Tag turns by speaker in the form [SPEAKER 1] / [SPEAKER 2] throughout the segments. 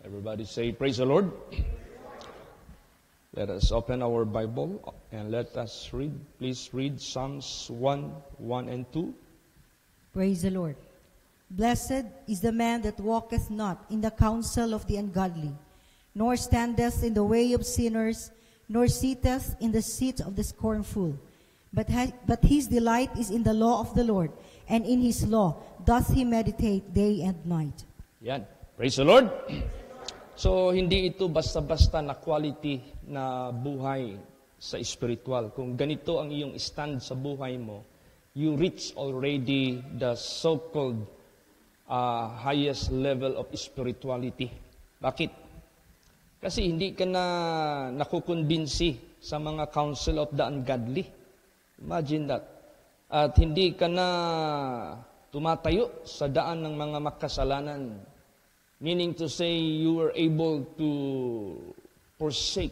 [SPEAKER 1] Everybody say, praise the Lord. Let us open our Bible and let us read. Please read Psalms 1, 1 and 2.
[SPEAKER 2] Praise the Lord. Blessed is the man that walketh not in the counsel of the ungodly, nor standeth in the way of sinners, nor sitteth in the seat of the scornful. But his delight is in the law of the Lord, and in his law doth he meditate day and night.
[SPEAKER 1] Yan. Praise the Lord. So, hindi ito basta-basta na quality na buhay sa spiritual. Kung ganito ang iyong stand sa buhay mo, you reach already the so-called highest level of spirituality. Bakit? Kasi hindi ka na nakukumbinsi sa mga counsel of the ungodly. Imagine that. At hindi ka na tumatayo sa daan ng mga makasalanan. Meaning to say, you were able to forsake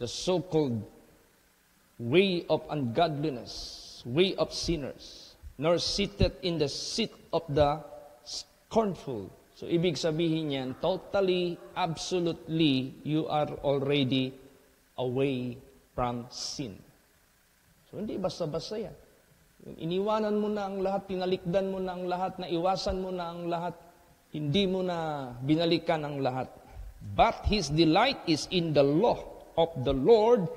[SPEAKER 1] the so-called way of ungodliness, way of sinners, nor seated in the seat of the scornful. So, ibig sabihin yan, totally, absolutely, you are already away from sin. So, hindi basta-basta yan. Iniwanan mo na ang lahat, tinalikdan mo na ang lahat, naiwasan mo na ang lahat, hindi mo na binalikan ang lahat. But his delight is in the law of the Lord,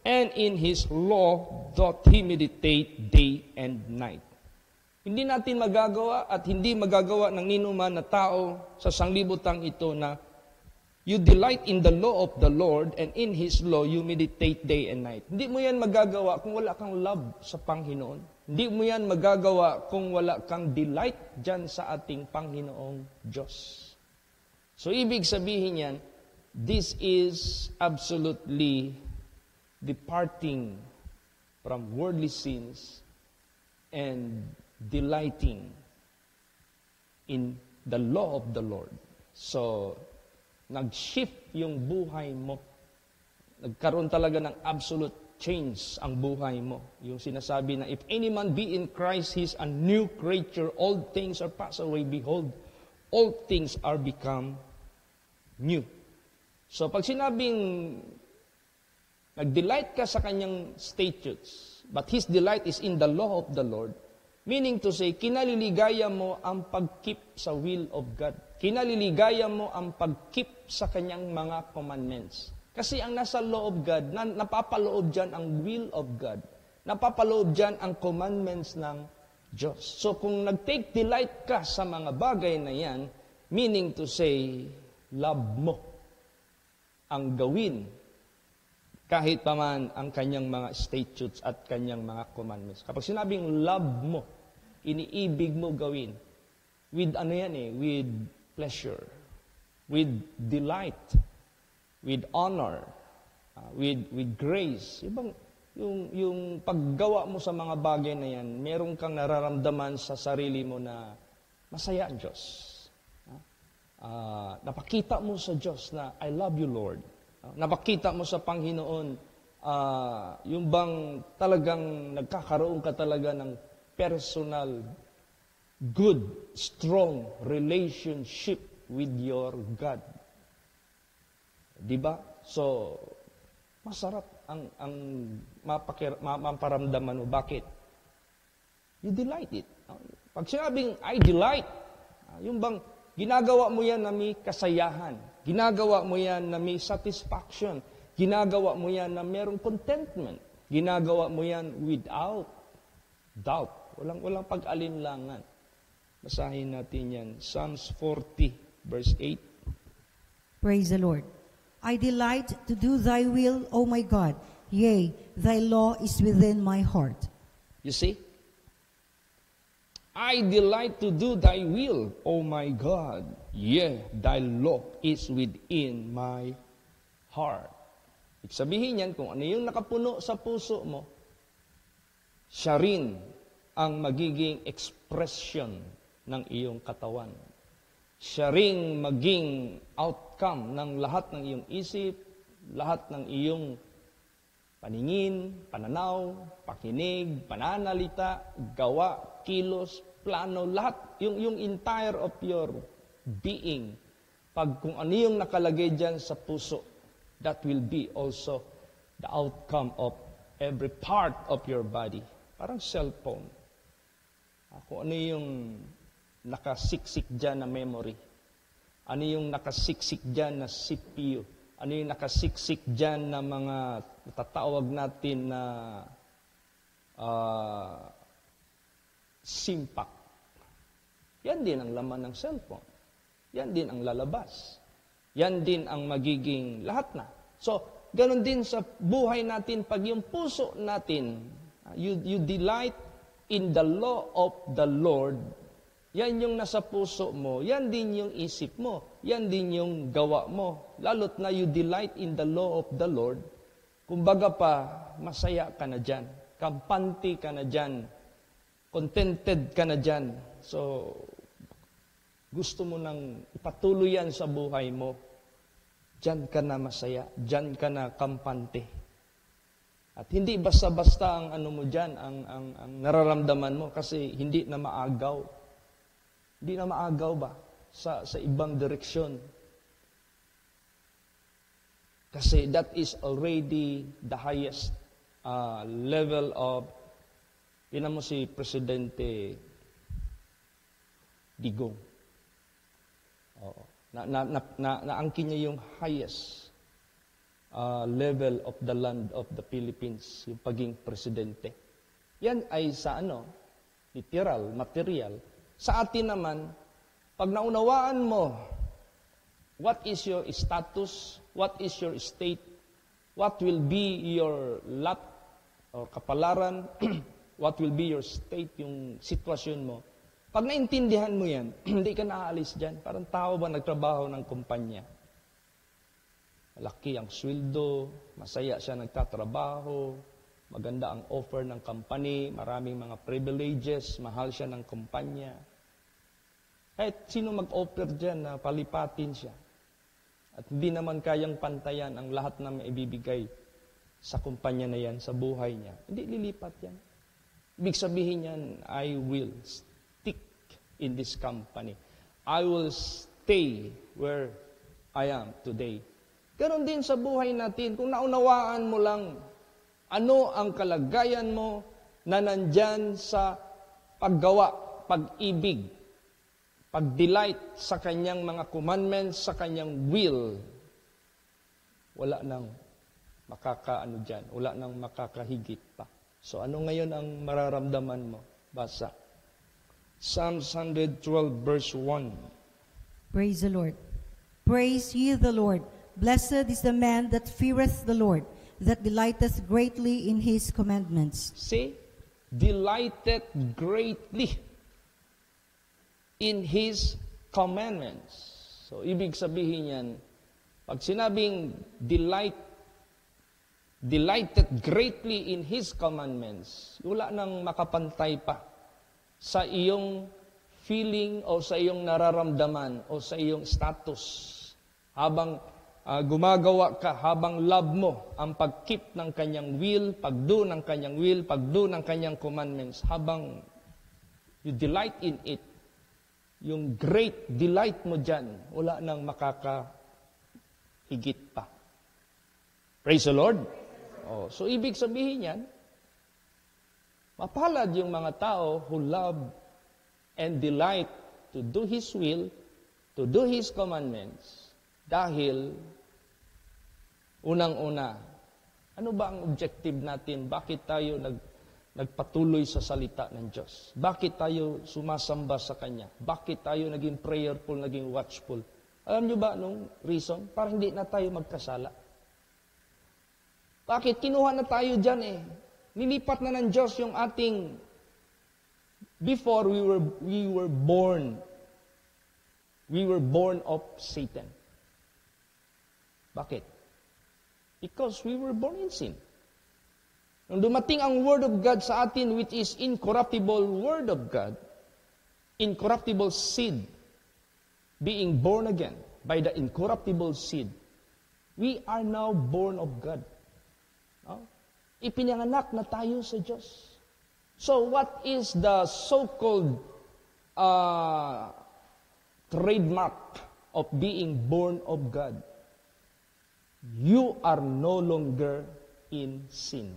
[SPEAKER 1] and in his law doth he meditate day and night. Hindi natin magagawa at hindi magagawa ng ninuman na tao sa sanglibutang ito na you delight in the law of the Lord, and in his law you meditate day and night. Hindi mo yan magagawa kung wala kang love sa Panginoon. Hindi mo yan magagawa kung wala kang delight dyan sa ating Panginoong Diyos. So, ibig sabihin yan, this is absolutely departing from worldly sins and delighting in the law of the Lord. So, nag-shift yung buhay mo. Nagkaroon talaga ng absolute change ang buhay mo. Yung sinasabi na, if any man be in Christ, he is a new creature. All things are passed away. Behold, all things are become new. So, pag sinabing nag-delight ka sa kanyang statutes, but his delight is in the law of the Lord, meaning to say, kinaliligaya mo ang pag-keep sa will of God. Kinaliligaya mo ang pag-keep sa kanyang mga commandments. Kasi ang nasa law of God, napapaloob dyan ang will of God. Napapaloob dyan ang commandments ng Diyos. So kung nag-take delight ka sa mga bagay na yan, meaning to say, love mo ang gawin kahit pa man ang kanyang mga statutes at kanyang mga commandments. Kapag sinabing love mo, iniibig mo gawin, with with pleasure, with delight, with honor, with grace. Yung paggawa mo sa mga bagay na yan, meron kang nararamdaman sa sarili mo na masaya ang Diyos. Napakita mo sa Diyos na, I love you, Lord. Napakita mo sa Panginoon, yung bang talagang nagkakaroon ka talaga ng personal, good, strong relationship with your God. Diba? So, masarap ang maparamdaman mo. Bakit? You delight it. Pag sinabing, I delight, yung bang ginagawa mo yan na may kasayahan, ginagawa mo yan na may satisfaction, ginagawa mo yan na merong contentment, ginagawa mo yan without doubt. Walang pag-alinlangan. Basahin natin yan. Psalms 40, verse 8.
[SPEAKER 2] Praise the Lord. I delight to do thy will, O my God. Yea, thy law is within my heart.
[SPEAKER 1] You see? I delight to do thy will, O my God. Yea, thy law is within my heart. Ibig sabihin yan, kung ano yung nakapuno sa puso mo, siya rin ang magiging expression ng iyong katawan. Siya ring maging outcome ng lahat ng iyong isip, lahat ng iyong paningin, pananaw, pakinig, pananalita, gawa, kilos, plano, lahat, yung entire of your being Pag kung ano yung nakalagay dyan sa puso, that will be also the outcome of every part of your body. Parang cellphone. Kung ano yung nakasiksik dyan na memory. Ano yung nakasiksik dyan na CPU. Ano yung nakasiksik dyan na mga natatawag natin na simpak. Yan din ang laman ng cellphone. Yan din ang lalabas. Yan din ang magiging lahat na. So, ganun din sa buhay natin, pag yung puso natin, you delight in the law of the Lord, yan yung nasa puso mo, yan din yung isip mo, yan din yung gawa mo. Lalo't na you delight in the law of the Lord, kumbaga pa, masaya ka na dyan, kampante ka na dyan, contented ka na dyan. So, gusto mo nang ipatuloy yan sa buhay mo, dyan ka na masaya, dyan ka na kampante. At hindi basta-basta ang ano mo dyan, ang nararamdaman mo, kasi hindi na maagaw. Hindi na maagaw ba sa ibang direksyon? Kasi that is already the highest level of, tinan mo si Presidente Digong. Oo. Naangkin niya yung highest level of the land of the Philippines, yung paging presidente. Yan ay sa literal, material. Sa atin naman, pag naunawaan mo, what is your status, what is your state, what will be your lot or kapalaran, what will be your state, yung sitwasyon mo, pag naintindihan mo yan, hindi ka naaalis dyan. Parang tao ba nagtrabaho ng kumpanya? Malaki ang sweldo, masaya siya nagtatrabaho, maganda ang offer ng company, maraming mga privileges, mahal siya ng kumpanya. Kahit sino mag-offer dyan na palipatin siya. At hindi naman kayang pantayan ang lahat na maibibigay sa kumpanya na yan, sa buhay niya. Hindi lilipat yan. Ibig sabihin yan, I will in this company. I will stay where I am today. Ganon din sa buhay natin. Kung naunawaan mo lang ano ang kalagayan mo na nandyan sa paggawa, pag-ibig, pag-delight sa kanyang mga commandments, sa kanyang will, wala nang makakaano dyan, wala nang makakahigit pa. So ano ngayon ang mararamdaman mo? Basa. Psalms 112 verse 1.
[SPEAKER 2] Praise the Lord. Praise ye the Lord. Blessed is the man that feareth the Lord, that delighteth greatly in his commandments.
[SPEAKER 1] See? Delighted greatly in his commandments. So, ibig sabihin yan, pag sinabing delighted greatly in his commandments, wala nang makapantay pa sa iyong feeling o sa iyong nararamdaman o sa iyong status. Habang gumagawa ka, habang love mo ang pag-keep ng kanyang will, pag-do ng kanyang will, pag-do ng kanyang commandments, habang you delight in it, yung great delight mo dyan, wala nang makakahigit pa. Praise the Lord. Oh, so ibig sabihin yan, mapalad yung mga tao who love and delight to do His will, to do His commandments, dahil unang-una, ano ba ang objective natin? Bakit tayo nagpatuloy sa salita ng Diyos? Bakit tayo sumasamba sa Kanya? Bakit tayo naging prayerful, naging watchful? Alam nyo ba anong reason? Para hindi na tayo magkasala. Bakit? Kinuha na tayo dyan eh. Nilipat na ng Diyos yung ating, before we were born of Satan. Bakit? Because we were born in sin. Nung dumating ang Word of God sa atin, which is incorruptible Word of God, incorruptible seed, being born again by the incorruptible seed, we are now born of God. Ipinanganak na tayo sa Diyos. So what is the so-called trademark of being born of God, you are no longer in sin.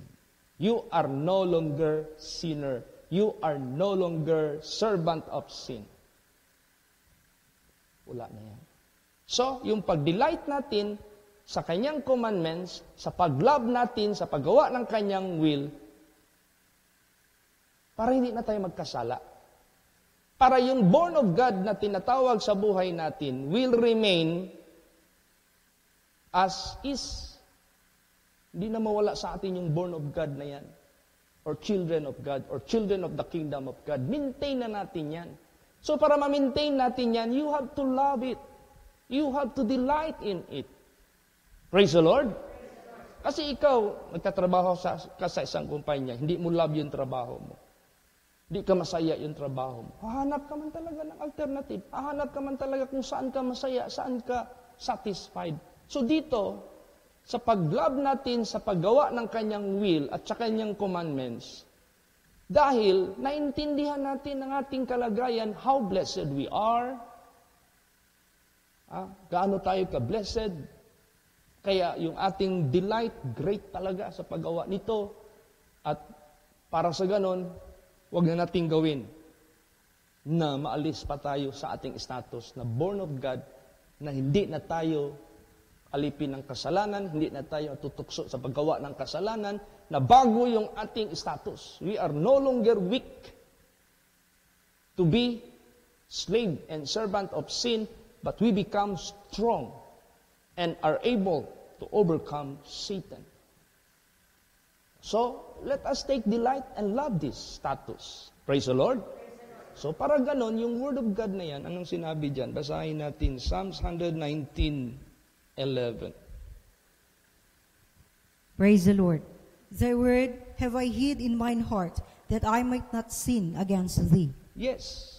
[SPEAKER 1] You are no longer sinner. You are no longer servant of sin. Wala na yan. So, yung pag-delight natin sa kanyang commandments, sa pag-love natin, sa paggawa ng kanyang will, para hindi na tayo magkasala. Para yung born of God na tinatawag sa buhay natin will remain as is. Hindi na mawala sa atin yung born of God na yan. Or children of God, or children of the kingdom of God. Maintain na natin yan. So para ma-maintain natin yan, you have to love it. You have to delight in it. Praise the Lord. Kasi ikaw, nagtatrabaho ka sa isang kumpanya, hindi mo love yung trabaho mo. Hindi ka masaya yung trabaho mo. Hahanap ka man talaga ng alternative. Hahanap ka man talaga kung saan ka masaya, saan ka satisfied. So dito, sa pag-love natin, sa paggawa ng kanyang will at sa kanyang commandments, dahil naintindihan natin ang ating kalagayan, how blessed we are, gaano tayo ka-blessed, kaya yung ating delight, great talaga sa paggawa nito, at para sa ganon, huwag na nating gawin na maalis pa tayo sa ating status na born of God, na hindi na tayo alipin ng kasalanan, hindi na tayo tutukso sa paggawa ng kasalanan, na bago yung ating status. We are no longer weak to be slave and servant of sin, but we become strong and are able to overcome Satan. So, let us take delight and love this status. Praise the Lord. So, para ganon, yung Word of God na yan, anong sinabi dyan? Basahin natin, Psalms 119:11.
[SPEAKER 2] Praise the Lord. Thy word have I hid in mine heart, that I might not sin against thee.
[SPEAKER 1] Yes.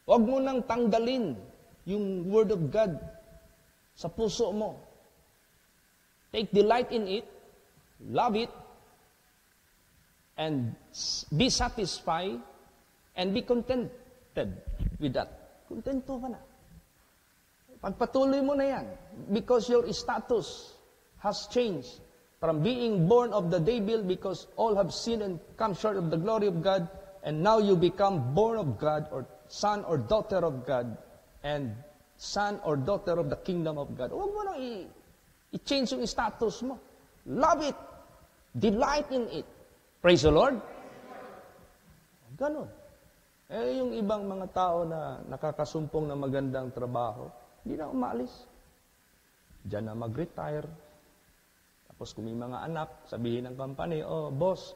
[SPEAKER 1] Huwag mo nang tanggalin yung Word of God sa puso mo. Take delight in it, love it, and be satisfied, and be contented with that. Kontento ka na. Pagpatuloy mo na yan, because your status has changed from being born of the devil, because all have sinned and come short of the glory of God, and now you become born of God, or son or daughter of God, and son or daughter of the kingdom of God. Huwag mo nang i-change yung status mo. Love it. Delight in it. Praise the Lord. Ganon. Yung ibang mga tao na nakakasumpong na magandang trabaho, hindi na umalis. Diyan na mag-retire. Tapos kung may mga anak, sabihin ng company, oh, boss,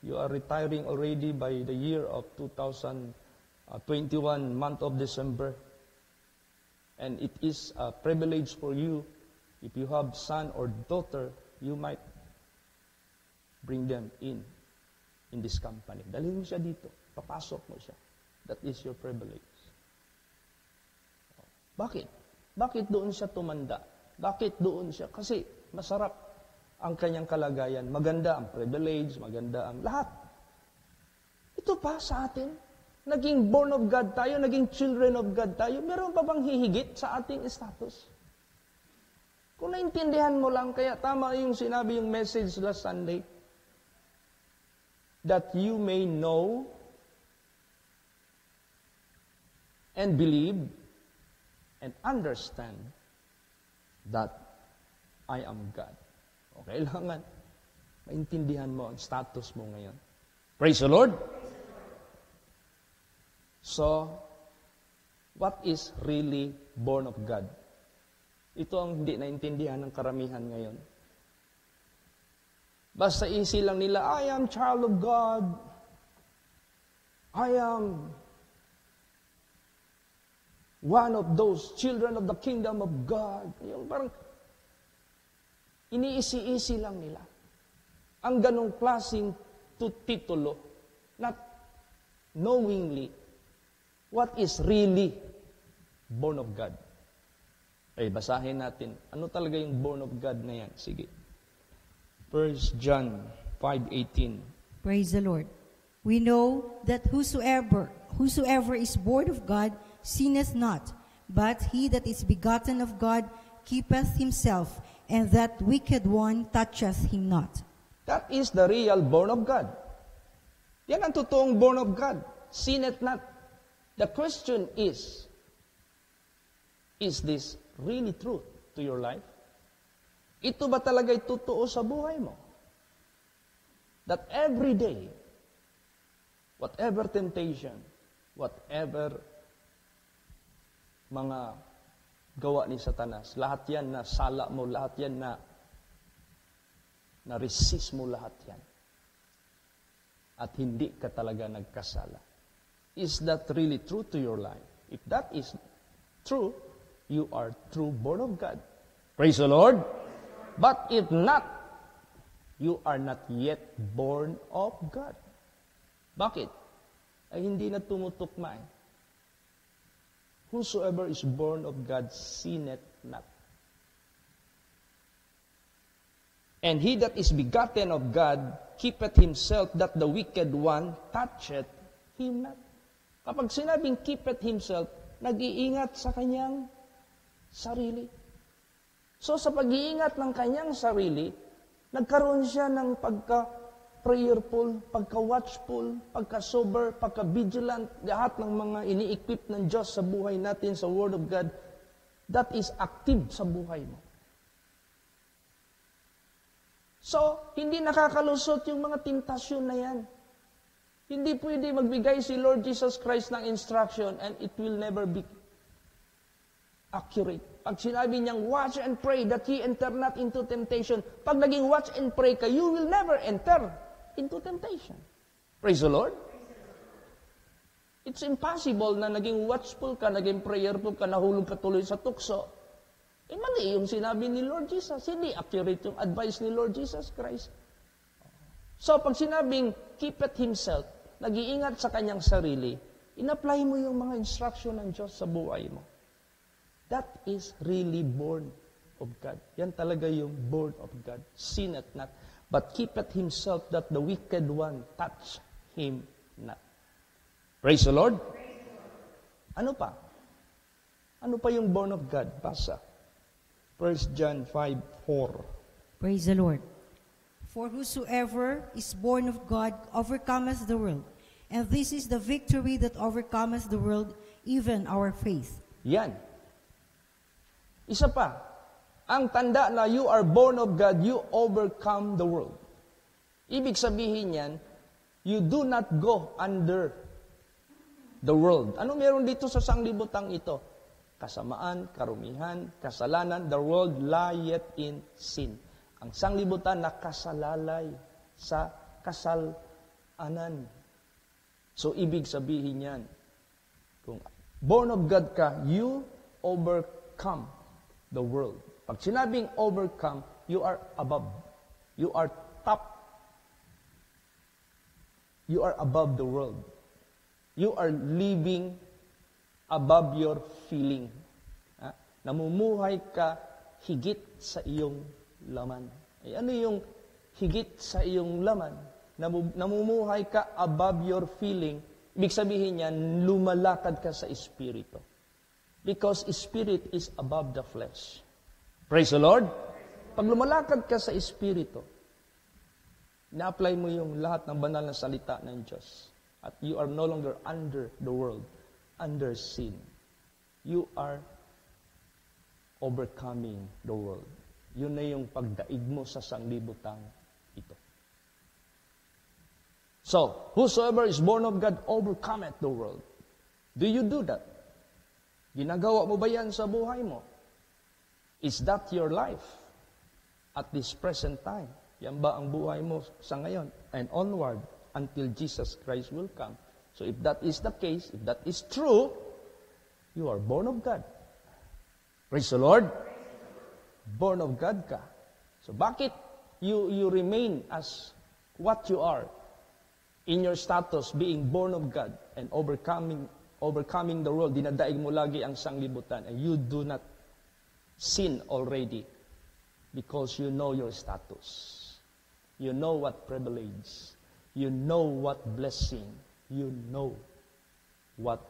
[SPEAKER 1] you are retiring already by the year of 2021, month of December. And it is a privilege for you, if you have son or daughter, you might bring them in this company. Dalhin mo siya dito. Papasok mo siya. That is your privilege. Bakit? Bakit doon siya tumanda? Bakit doon siya? Kasi masarap ang kanyang kalagayan. Maganda ang privilege, maganda ang lahat. Ito pa sa atin, naging born of God tayo, naging children of God tayo, meron pa bang hihigit sa ating status? Kung naintindihan mo lang, kaya tama yung sinabi yung message last Sunday, that you may know and believe and understand that I am God. Okay, kailangan maintindihan mo ang status mo ngayon. Praise the Lord. So, what is really born of God? Ito ang hindi naintindihan ng karamihan ngayon. Basta easy lang nila, I am child of God. I am one of those children of the kingdom of God. Yung parang iniisi-isi lang nila. Ang ganong klaseng titulo, not knowingly what is really born of God. Ay, basahin natin. Ano talaga yung born of God na yan? Sige. 1 John 5:18.
[SPEAKER 2] Praise the Lord. We know that whosoever is born of God sinneth not, but he that is begotten of God keepeth himself, and that wicked one toucheth him not.
[SPEAKER 1] That is the real born of God. Yan ang totoong born of God. Sinneth not. The question is this really true to your life? Ito ba talaga'y totoo sa buhay mo? That every day, whatever temptation, whatever mga gawa ni Satanas, lahat yan na sala mo, lahat yan na resist mo lahat yan. At hindi ka talaga nagkasala. Is that really true to your life? If that is true, you are true born of God. Praise the Lord. But if not, you are not yet born of God. Bakit? Ay hindi na tumutukma. Whosoever is born of God sinneth not. And he that is begotten of God keepeth himself, that the wicked one toucheth him not. Kapag sinabing keepeth himself, nag-iingat sa kanyang sarili. So sa pag-iingat ng kanyang sarili, nagkaroon siya ng pagka-prayerful, pagka-watchful, pagka-sober, pagka-vigilant, lahat ng mga ini-equip ng Diyos sa buhay natin, sa Word of God, that is active sa buhay mo. So, hindi nakakalusot yung mga tentasyon na yan. Hindi pwede magbigay si Lord Jesus Christ ng instruction and it will never be accurate. Pag sinabi niyang, watch and pray that ye enter not into temptation. Pag naging watch and pray ka, you will never enter into temptation. Praise the Lord. It's impossible na naging watchful ka, naging prayerful ka, nahulog ka tuloy sa tukso. Mali yung sinabi ni Lord Jesus. Hindi accurate yung advice ni Lord Jesus Christ. So, pag sinabing, keepeth himself, nag-iingat sa kanyang sarili, in-apply mo yung mga instruction ng Diyos sa buhay mo. That is really born of God. Yan talaga yung born of God. Sinneth not, but keepeth himself, that the wicked one touch him not. Praise the Lord. Ano pa? Ano pa yung born of God? Basa. 1 John 5:4.
[SPEAKER 2] Praise the Lord. For whosoever is born of God overcometh the world. And this is the victory that overcometh the world, even our faith.
[SPEAKER 1] Yan. Isa pa. Ang tanda na you are born of God, you overcome the world. Ibig sabihin yan, you do not go under the world. Ano meron dito sa sanglibutang ito? Kasamaan, karumihan, kasalanan, the world lieth in sin. Ang sanglibutan nakasalalay sa kasalanan. So, ibig sabihin yan, kung born of God ka, you overcome the world. Pag sinabing overcome, you are above. You are top. You are above the world. You are living above your feeling. Namumuhay ka higit sa iyong laman. Ano yung higit sa iyong laman? Namumuhay ka above your feeling. Ibig sabihin niyan, lumalakad ka sa espiritu. Because spirit is above the flesh. Praise the Lord. Pag lumalakad ka sa espiritu, na-apply mo yung lahat ng banal na salita ng Diyos. At you are no longer under the world, under sin. You are overcoming the world. Yun na yung pagdaig mo sa sanglibutang ito. So, whosoever is born of God overcometh the world. Do you do that? Ginagawa mo ba yan sa buhay mo? Is that your life at this present time? Yan ba ang buhay mo sa ngayon and onward until Jesus Christ will come? So if that is the case, if that is true, you are born of God. Praise the Lord. Born of God ka. So bakit you remain as what you are in your status, being born of God and overcoming the world? Dinadaig mo lagi ang sanglibutan and you do not sin already because you know your status. You know what privilege. You know what blessing. You know what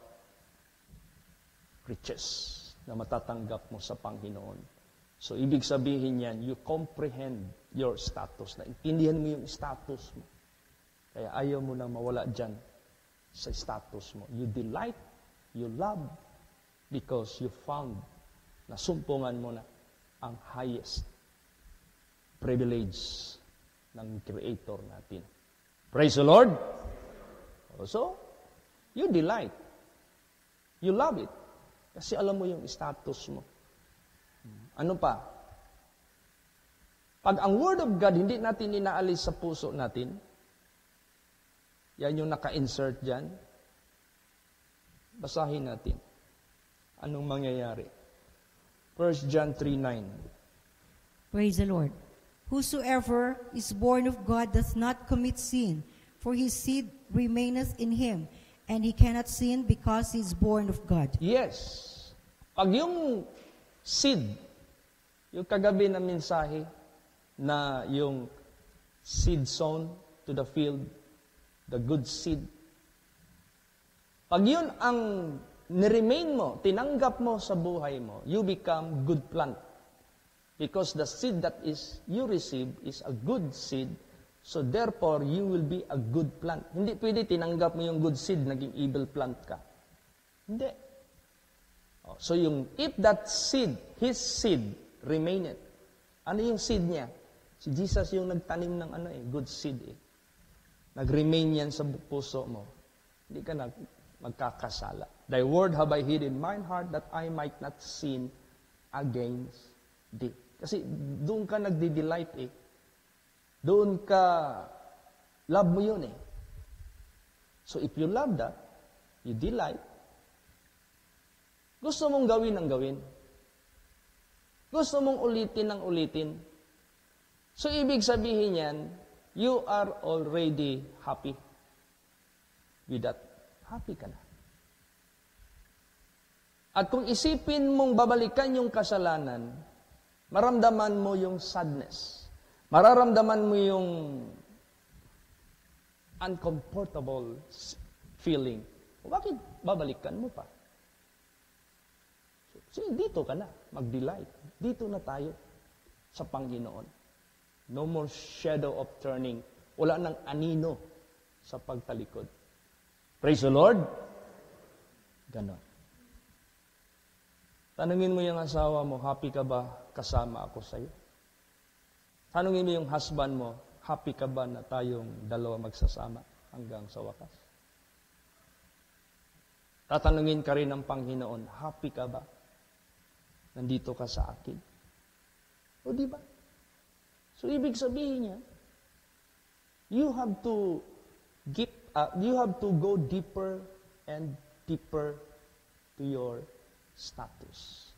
[SPEAKER 1] riches na matatanggap mo sa Panginoon. So, ibig sabihin yan, you comprehend your status. Naintindihan mo yung status mo. Kaya ayaw mo nang mawala dyan sa status mo. You delight, you love, because you found na sumpungan mo na ang highest privilege ng Creator natin. Praise the Lord! So, you delight. You love it. Kasi alam mo yung status mo. Ano pa? Pag ang Word of God hindi natin inaalis sa puso natin, yan yung naka-insert dyan, basahin natin. Anong mangyayari? 1 John 3:9.
[SPEAKER 2] Praise the Lord. Whosoever is born of God does not commit sin, for his seed remaineth in him, and he cannot sin because he is born of God.
[SPEAKER 1] Yes. Pag yung seed, yung kagabi na mensahe, na yung seed sown to the field, the good seed, pag yun ang niremain mo, tinanggap mo sa buhay mo, you become good plant. Because the seed that is you receive is a good seed, so therefore, you will be a good plant. Hindi pwede tinanggap mo yung good seed, naging evil plant ka. Hindi. So if that seed, his seed, remaineth. Ano yung seed niya? Si Jesus yung nagtanim ng good seed. Nag-remain yan sa puso mo. Hindi ka magkakasala. Thy word have I hid in mine heart that I might not sin against thee. Kasi doon ka nagdi-delight Doon ka, love mo yun So if you love that, you delight, gusto mong gawin ang gawin. Gusto mong ulitin ang ulitin. So ibig sabihin yan, you are already happy with that. Happy ka na. At kung isipin mong babalikan yung kasalanan, maramdaman mo yung sadness. Mararamdaman mo yung uncomfortable feeling. Bakit babalikan mo pa? So, dito ka na, mag-delight. Dito na tayo sa Panginoon. No more shadow of turning. Wala nang anino sa pagtalikod. Praise the Lord. Ganon. Tanungin mo yung asawa mo, happy ka ba kasama ako sa'yo? Tanungin mo yung husband mo, happy ka ba na tayong dalawa magsasama hanggang sa wakas? Tatanungin ka rin ng Panginoon, happy ka ba? Nandito ka sa akin. O di ba? So ibig sabihin niya, you have to go deeper and deeper to your status.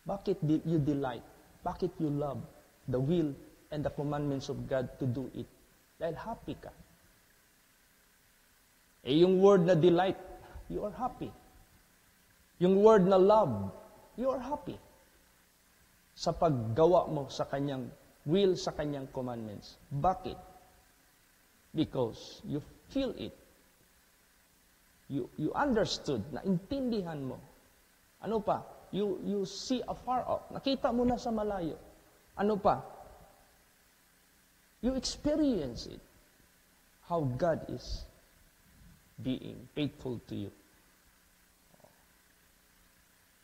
[SPEAKER 1] Bakit you delight? Bakit you love the will and the commandments of God to do it? Dahil happy ka. Yung word na delight, you are happy. Yung word na love, you are happy. Sa paggawa mo sa kanyang will, sa kanyang commandments. Bakit? Because you feel it. You understood, naintindihan mo. Ano pa? You see afar off. Nakita mo na sa malayo. Ano pa? You experience it. How God is being faithful to you.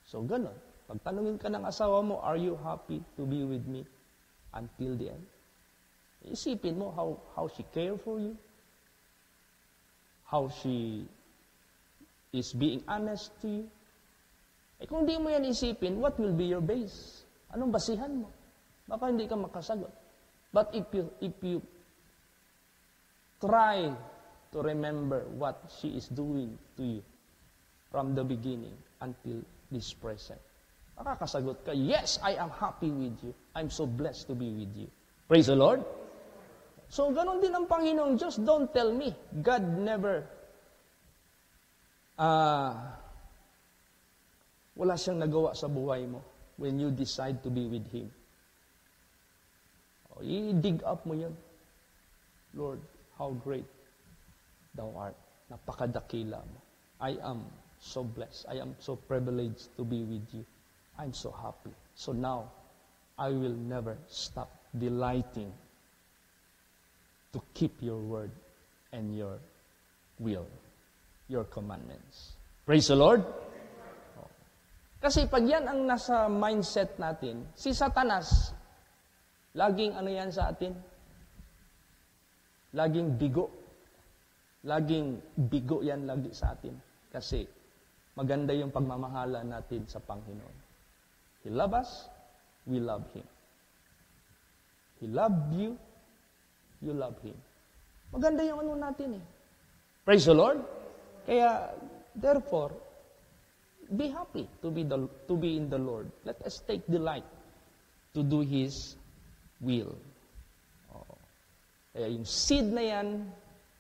[SPEAKER 1] So, ganon. Pagtanungin ka ng asawa mo, are you happy to be with me until the end? Isipin mo how she care for you. How she is being honest to you. Kung di mo yan isipin, what will be your base? Anong basihan mo? Baka hindi ka makasagot. But if you try to remember what she is doing to you from the beginning until this present, makakasagot ka, yes, I am happy with you. I'm so blessed to be with you. Praise the Lord. So, ganon din ang Panginoong Diyos. Don't tell me. God never wala siyang nagawa sa buhay mo when you decide to be with Him. I-dig up mo yun. Lord, how great Thou art. Napakadakila mo. I am so blessed. I am so privileged to be with you. I'm so happy. So now, I will never stop delighting to keep your word and your will, your commandments. Praise the Lord. Kasi pag yan ang nasa mindset natin, si Satanas, laging ano yan sa atin? Laging bigo. Laging bigo yan lagi sa atin. Kasi maganda yung pagmamahala natin sa Panginoon. He loves us, we love Him. He loved you, you love Him. Maganda yung ano natin eh. Praise the Lord. Kaya, therefore, be happy to be in the Lord. Let us take delight to do His will. Oh. Kaya yung seed na yan,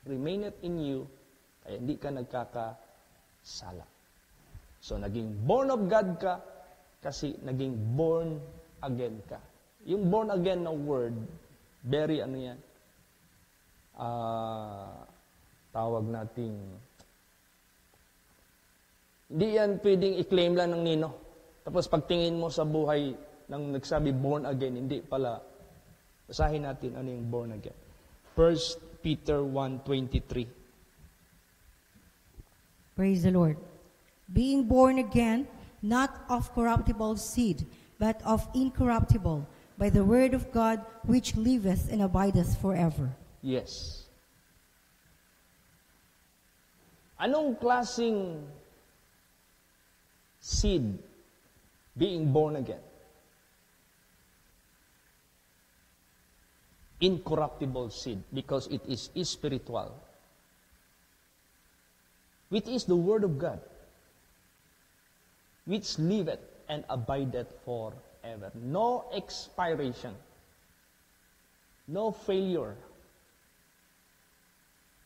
[SPEAKER 1] remaineth in you, kaya hindi ka nagkakasala. So, naging born of God ka, kasi naging born again ka. Yung born again na word, very ano yan, tawag nating, hindi yan pwedeng i-claim lang ng nino. Tapos pagtingin mo sa buhay ng nagsabi born again, hindi pala. Basahin natin ano yung born again. 1 Peter 1:23.
[SPEAKER 2] Praise the Lord. Being born again, not of corruptible seed, but of incorruptible, by the word of God, which liveth and abideth forever.
[SPEAKER 1] Yes. Anong klaseng seed being born again? Incorruptible seed, because it is spiritual, which is the word of God, which liveth and abideth forever. No expiration, no failure.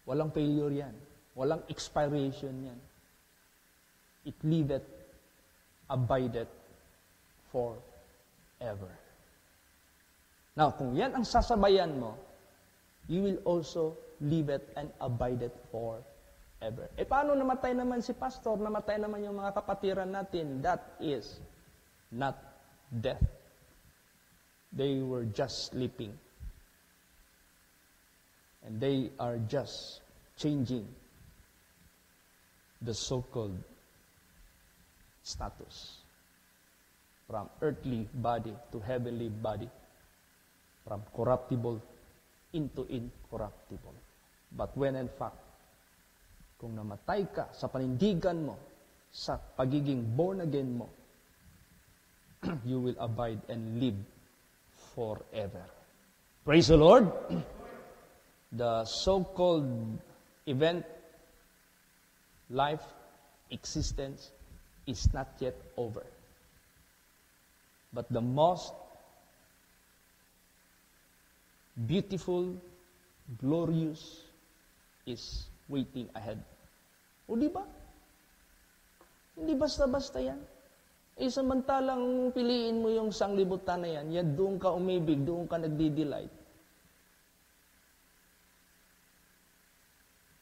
[SPEAKER 1] Walang failure yan. Walang expiration yan. It liveth, abideth forever. Now, kung yan ang sasabayan mo, you will also live it and abide it forever. Eh, paano namatay naman si pastor? Namatay naman yung mga kapatiran natin. That is not death. They were just sleeping. And they are just changing the so-called status from earthly body to heavenly body. From corruptible into incorruptible. But when in fact, kung namatay ka sa panindigan mo, sa pagiging born again mo, you will abide and live forever. Praise the Lord! The so-called event, life, existence, is not yet over. But the most beautiful, glorious is waiting ahead. O di ba? Hindi basta-basta yan. Eh, samantalang piliin mo yung sanglibutan na yan, yan doon ka umibig, doon ka nagdi-delight.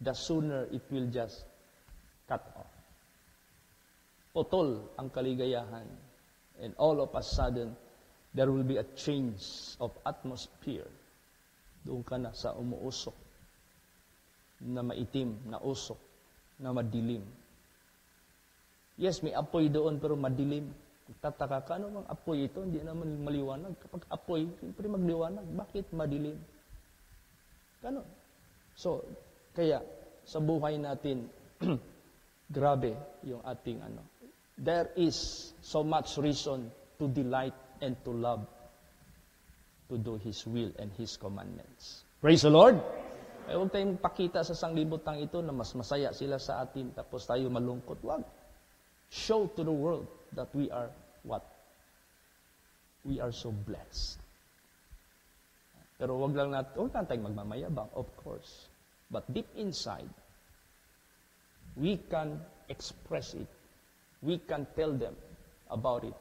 [SPEAKER 1] The sooner it will just cut off. Putol ang kaligayahan. And all of a sudden, there will be a change of atmosphere. Doon ka na sa umuusok, na maitim, na usok, na madilim. Yes, may apoy doon, pero madilim. Tataka ka, ano bang apoy ito? Hindi naman maliwanag. Kapag apoy, siyempre magliwanag. Bakit madilim? Ganon. So, kaya, sa buhay natin, grabe yung ating ano. There is so much reason to delight and to love, to do His will and His commandments. Praise the Lord! Eh, huwag tayong pakita sa sanglibutang ito na mas masaya sila sa atin, tapos tayo malungkot. Huwag. Show to the world that we are what? We are so blessed. Pero huwag lang tayong magmamayabang, of course. But deep inside, we can express it. We can tell them about it.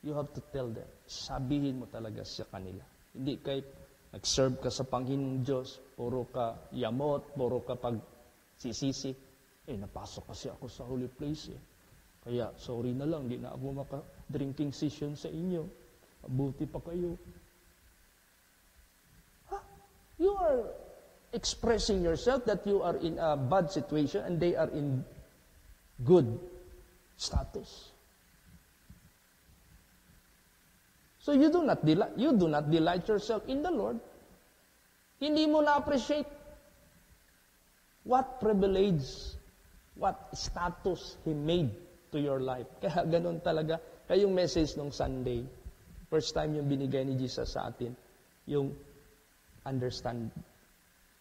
[SPEAKER 1] You have to tell them. Sabihin mo talaga sa kanila. Hindi kahit nag-serve ka sa Panginoong Diyos, puro ka yamot, puro ka pagsisisi. Napasok kasi ako sa holy place eh. Kaya, sorry na lang, di na ako maka-drinking session sa inyo. Mabuti pa kayo. You are expressing yourself that you are in a bad situation and they are in good status. So you do not delight yourself in the Lord. Hindi mo na-appreciate what privilege, what status He made to your life. Kaya ganun talaga. Kaya yung message nung Sunday, first time yung binigay ni Jesus sa atin, yung understand.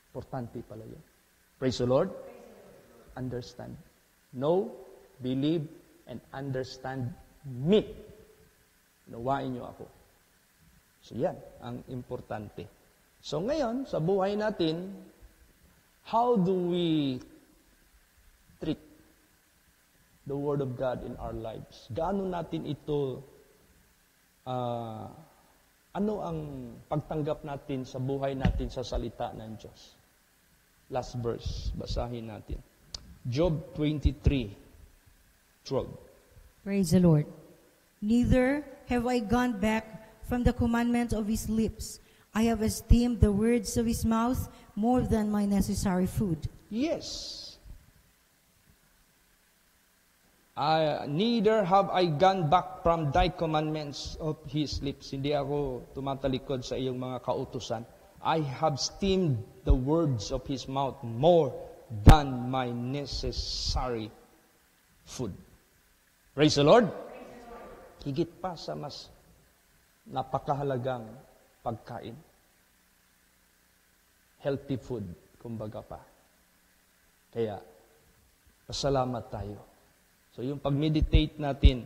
[SPEAKER 1] Importante pala yun. Praise the Lord. Understand. Know, believe, and understand me. Nawain niyo ako. So yan, ang importante. So ngayon, sa buhay natin, how do we treat the Word of God in our lives? Gaano natin ito, ano ang pagtanggap natin sa buhay natin sa salita ng Diyos? Last verse, basahin natin. Job 23:12.
[SPEAKER 2] Praise the Lord. Neither have I gone back from the commandment of his lips. I have esteemed the words of his mouth more than my necessary food.
[SPEAKER 1] Yes. Neither have I gone back from thy commandments of his lips. Hindi ako tumatalikod sa iyong mga kautusan. I have esteemed the words of his mouth more than my necessary food. Praise the Lord. Higit pa sa mas napakahalagang pagkain. Healthy food, kumbaga pa. Kaya, pasalamat tayo. So yung pag-meditate natin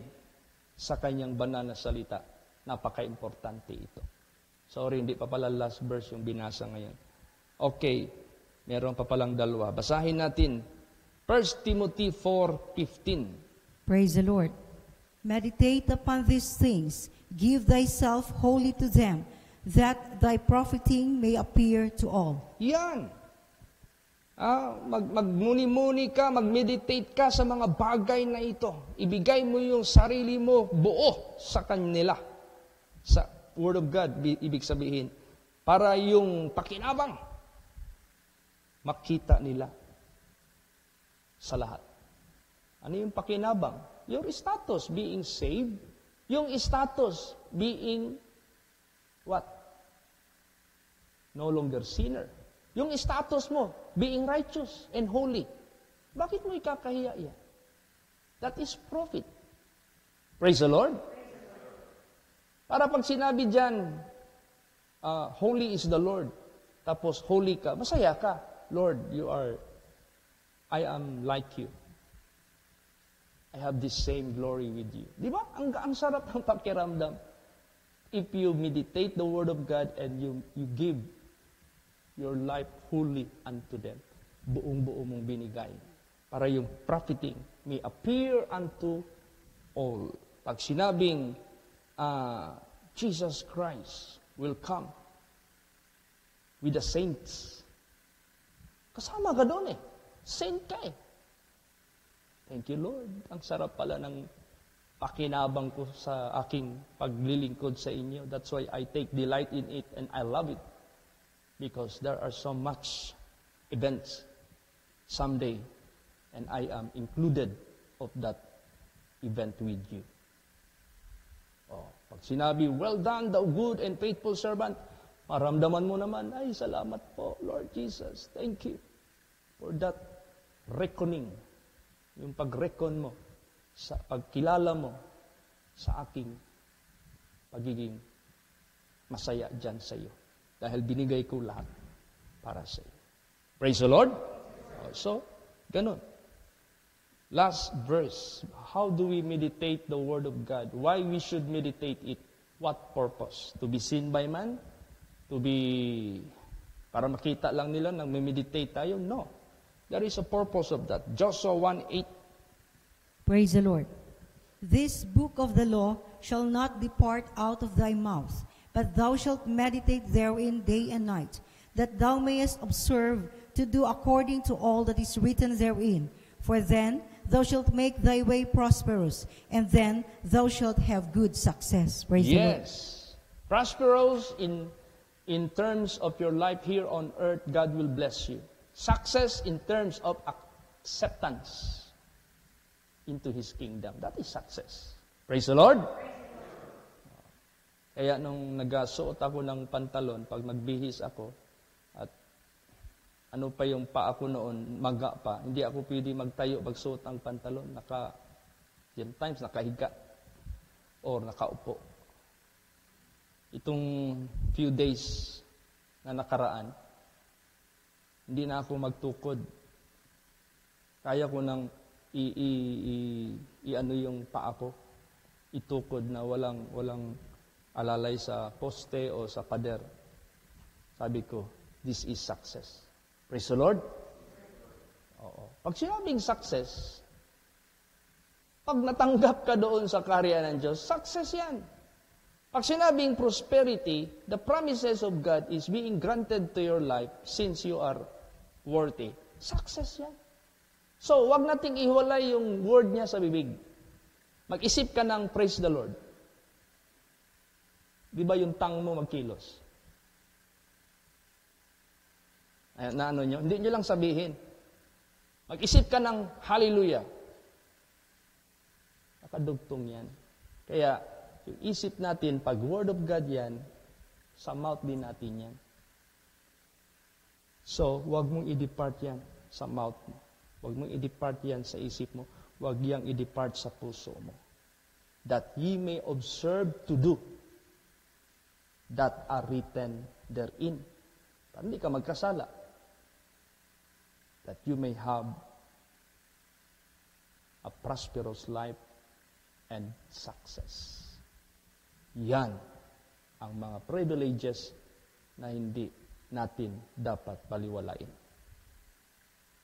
[SPEAKER 1] sa kanyang banal na salita, napaka-importante ito. Sorry, hindi pa pala last verse yung binasa ngayon. Okay, meron pa palang dalawa. Basahin natin. 1 Timothy 4:15.
[SPEAKER 2] Praise the Lord. Meditate upon these things. Give thyself wholly to them, that thy profiting may appear to all.
[SPEAKER 1] Yan. Magmuni-muni ka, mag-meditate ka sa mga bagay na ito. Ibigay mo yung sarili mo buo sa kanila. Sa Word of God, ibig sabihin. Para yung pakinabang, makita nila sa lahat. Ano yung pakinabang? Your status, being saved. Yung status, being what? No longer sinner. Yung status mo, being righteous and holy. Bakit mo ikakahiya yan? That is profit. Praise the Lord. Para pag sinabi dyan, holy is the Lord, tapos holy ka, masaya ka. Lord, I am like you. I have this same glory with you. Di ba? Ang sarap ng pakiramdam. If you meditate the Word of God and you give your life wholly unto them. Buong-buo mong binigay. Para yung profiting may appear unto all. Pag sinabing, Jesus Christ will come with the saints. Kasama ka doon eh. Saint ka eh. Thank you, Lord. Ang sarap pala ng pakinabang ko sa aking paglilingkod sa inyo. That's why I take delight in it and I love it. Because there are so much events someday and I am included of that event with you. Pag sinabi, well done, thou good and faithful servant, maramdaman mo naman, ay salamat po, Lord Jesus. Thank you for that reckoning. Yung pag-reckon mo, sa pagkilala mo sa aking pagiging masaya dyan sa iyo. Dahil binigay ko lahat para sa iyo. Praise the Lord. So, ganun. Last verse. How do we meditate the Word of God? Why we should meditate it? What purpose? To be seen by man? Para makita lang nila nang meditate tayo? No. There is a purpose of that. Joshua 1:8.
[SPEAKER 2] Praise the Lord. This book of the law shall not depart out of thy mouth, but thou shalt meditate therein day and night, that thou mayest observe to do according to all that is written therein. For then thou shalt make thy way prosperous, and then thou shalt have good success. Praise the Lord.
[SPEAKER 1] Yes. Prosperous in terms of your life here on earth, God will bless you. Success in terms of acceptance into His kingdom. That is success. Praise the Lord. Kaya nung nagsuot ako ng pantalon, pag magbihis ako, at ano pa yung paa ko noon, maga pa, hindi ako pwede magtayo pagsuot ng pantalon. Times nakahiga or nakaupo. Itong few days na nakaraan, hindi na ako magtukod. Kaya ko nang ano yung paa ko, itukod na walang alalay sa poste o sa pader. Sabi ko, this is success. Praise the Lord. Oo. Pag sinabing success, pag natanggap ka doon sa kaharian ng Diyos, success yan. Pag sinabing prosperity, the promises of God is being granted to your life since you are worthy. Success yan. So, wag nating ihiwalay yung word niya sa bibig. Mag-isip ka ng praise the Lord. Di ba yung tang mo magkilos? Ayan, na ano nyo? Hindi nyo lang sabihin. Mag-isip ka ng hallelujah. Nakadugtong yan. Kaya, yung isip natin, pag word of God yan, sa mouth din natin yan. So, wag mong i-depart yan sa mouth mo. Wag mong i-depart yan sa isip mo. Wag yang i-depart sa puso mo. That ye may observe to do that are written therein. Para hindi ka magkasala. That you may have a prosperous life and success. Yan ang mga privileges na hindi natin dapat baliwalain.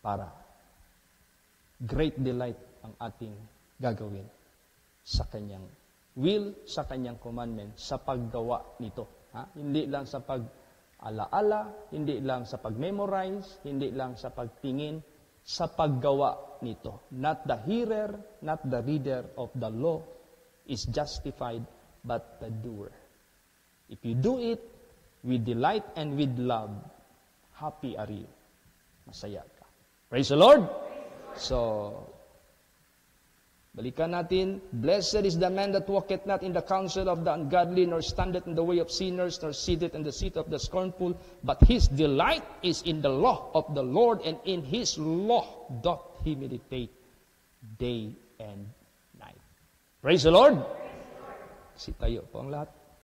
[SPEAKER 1] Para great delight ang ating gagawin sa Kanyang will, sa Kanyang commandment, sa paggawa nito. Hindi lang sa pag-alaala, hindi lang sa pag-memorize, hindi lang sa pagtingin, sa paggawa nito. Not the hearer, not the reader of the law is justified, but the doer. If you do it with delight and with love, happy are you. Masaya ka. Praise the Lord! So, balikan natin. Blessed is the man that walketh not in the counsel of the ungodly, nor standeth in the way of sinners, nor sitteth in the seat of the scornful, but his delight is in the law of the Lord, and in his law doth he meditate day and night. Praise the Lord! Kasi tayo po ang lahat.